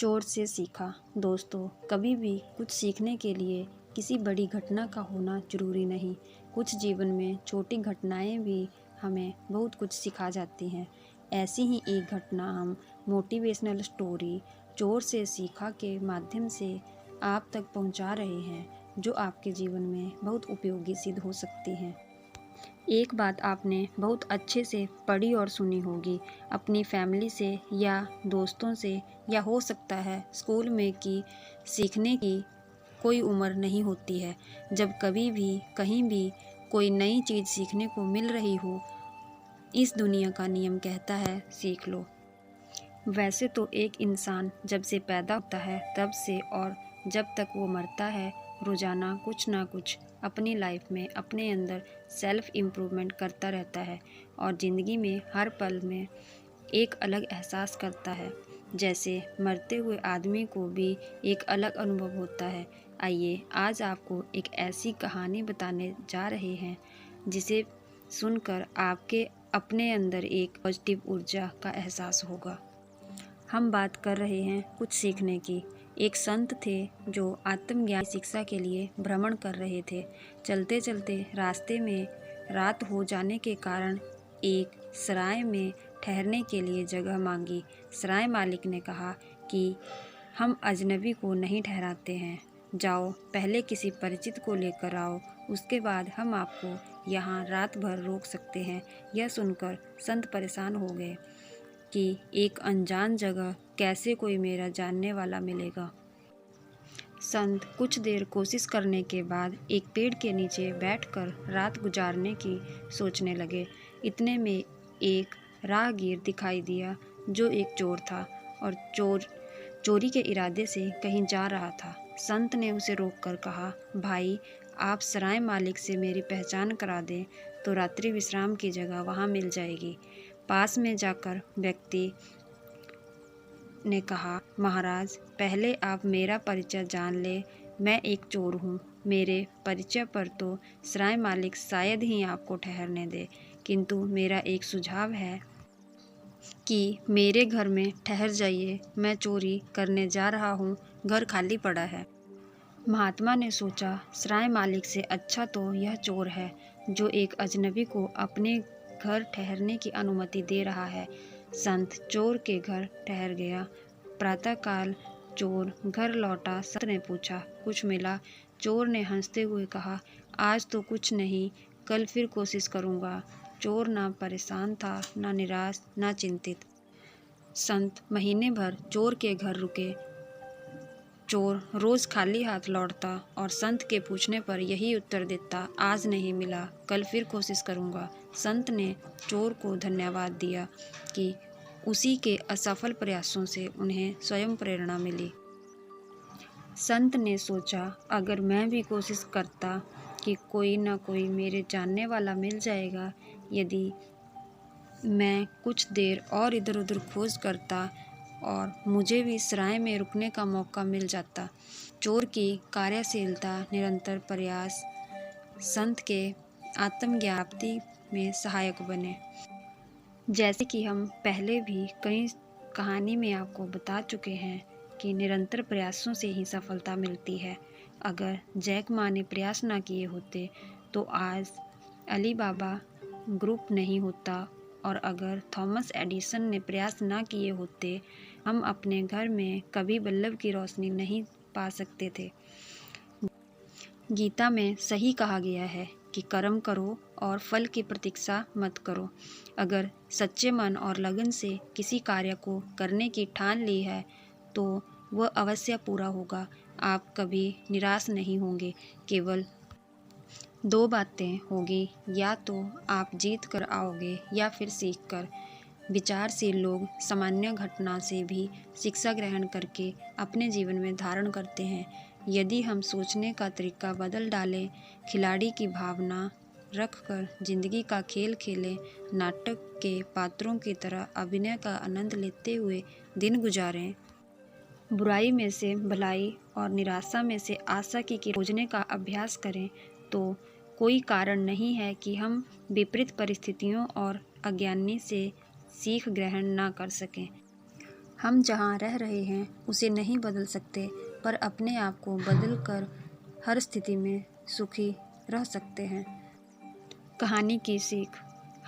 चोट से सीखा। दोस्तों, कभी भी कुछ सीखने के लिए किसी बड़ी घटना का होना जरूरी नहीं। कुछ जीवन में छोटी घटनाएं भी हमें बहुत कुछ सिखा जाती हैं। ऐसी ही एक घटना हम मोटिवेशनल स्टोरी चोट से सीखा के माध्यम से आप तक पहुंचा रहे हैं, जो आपके जीवन में बहुत उपयोगी सिद्ध हो सकती हैं। एक बात आपने बहुत अच्छे से पढ़ी और सुनी होगी अपनी फैमिली से या दोस्तों से, या हो सकता है स्कूल में, कि सीखने की कोई उम्र नहीं होती है। जब कभी भी कहीं भी कोई नई चीज़ सीखने को मिल रही हो, इस दुनिया का नियम कहता है सीख लो। वैसे तो एक इंसान जब से पैदा होता है तब से और जब तक वो मरता है, रोज़ाना कुछ ना कुछ अपनी लाइफ में अपने अंदर सेल्फ इम्प्रूवमेंट करता रहता है और ज़िंदगी में हर पल में एक अलग एहसास करता है। जैसे मरते हुए आदमी को भी एक अलग अनुभव होता है। आइए आज आपको एक ऐसी कहानी बताने जा रहे हैं जिसे सुनकर आपके अपने अंदर एक पॉजिटिव ऊर्जा का एहसास होगा। हम बात कर रहे हैं कुछ सीखने की। एक संत थे जो आत्मज्ञान शिक्षा के लिए भ्रमण कर रहे थे। चलते चलते रास्ते में रात हो जाने के कारण एक सराय में ठहरने के लिए जगह मांगी। सराय मालिक ने कहा कि हम अजनबी को नहीं ठहराते हैं, जाओ पहले किसी परिचित को लेकर आओ, उसके बाद हम आपको यहाँ रात भर रोक सकते हैं। यह सुनकर संत परेशान हो गए कि एक अनजान जगह कैसे कोई मेरा जानने वाला मिलेगा। संत कुछ देर कोशिश करने के बाद एक पेड़ के नीचे बैठकर रात गुजारने की सोचने लगे। इतने में एक राहगीर दिखाई दिया जो एक चोर था और चोरी के इरादे से कहीं जा रहा था। संत ने उसे रोककर कहा, भाई आप सराय मालिक से मेरी पहचान करा दें तो रात्रि विश्राम की जगह वहाँ मिल जाएगी। पास में जाकर व्यक्ति ने कहा, महाराज पहले आप मेरा परिचय जान ले, मैं एक चोर हूँ। मेरे परिचय पर तो सराय मालिक शायद ही आपको ठहरने दे, किंतु मेरा एक सुझाव है कि मेरे घर में ठहर जाइए, मैं चोरी करने जा रहा हूँ, घर खाली पड़ा है। महात्मा ने सोचा, सराय मालिक से अच्छा तो यह चोर है जो एक अजनबी को अपने घर ठहरने की अनुमति दे रहा है। संत चोर के घर ठहर गया। प्रातःकाल चोर घर लौटा। संत ने पूछा, कुछ मिला? चोर ने हंसते हुए कहा, आज तो कुछ नहीं, कल फिर कोशिश करूँगा। चोर ना परेशान था, ना निराश, ना चिंतित। संत महीने भर चोर के घर रुके। चोर रोज खाली हाथ लौटता और संत के पूछने पर यही उत्तर देता, आज नहीं मिला, कल फिर कोशिश करूँगा। संत ने चोर को धन्यवाद दिया कि उसी के असफल प्रयासों से उन्हें स्वयं प्रेरणा मिली। संत ने सोचा, अगर मैं भी कोशिश करता कि कोई ना कोई मेरे जानने वाला मिल जाएगा। यदि मैं कुछ देर और इधर उधर खोज करता और मुझे भी सराय में रुकने का मौका मिल जाता। चोर की कार्यशीलता, निरंतर प्रयास संत के आत्मज्ञाप्ति में सहायक बने। जैसे कि हम पहले भी कई कहानी में आपको बता चुके हैं कि निरंतर प्रयासों से ही सफलता मिलती है। अगर जैक मा ने प्रयास ना किए होते तो आज अली बाबा ग्रुप नहीं होता, और अगर थॉमस एडिसन ने प्रयास ना किए होते, हम अपने घर में कभी बल्ब की रोशनी नहीं पा सकते थे। गीता में सही कहा गया है कि कर्म करो और फल की प्रतीक्षा मत करो। अगर सच्चे मन और लगन से किसी कार्य को करने की ठान ली है तो वह अवश्य पूरा होगा। आप कभी निराश नहीं होंगे। केवल दो बातें होगी, या तो आप जीत कर आओगे या फिर सीख कर। विचारशील लोग सामान्य घटना से भी शिक्षा ग्रहण करके अपने जीवन में धारण करते हैं। यदि हम सोचने का तरीका बदल डालें, खिलाड़ी की भावना रखकर जिंदगी का खेल खेलें, नाटक के पात्रों की तरह अभिनय का आनंद लेते हुए दिन गुजारें, बुराई में से भलाई और निराशा में से आशा की खोजने का अभ्यास करें, तो कोई कारण नहीं है कि हम विपरीत परिस्थितियों और अज्ञानी से सीख ग्रहण ना कर सकें। हम जहाँ रह रहे हैं उसे नहीं बदल सकते, पर अपने आप को बदल कर हर स्थिति में सुखी रह सकते हैं। कहानी की सीख।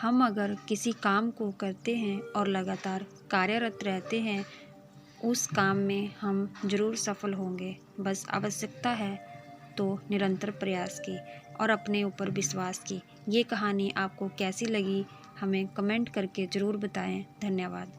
हम अगर किसी काम को करते हैं और लगातार कार्यरत रहते हैं, उस काम में हम जरूर सफल होंगे। बस आवश्यकता है तो निरंतर प्रयास की और अपने ऊपर विश्वास की। ये कहानी आपको कैसी लगी हमें कमेंट करके ज़रूर बताएं। धन्यवाद।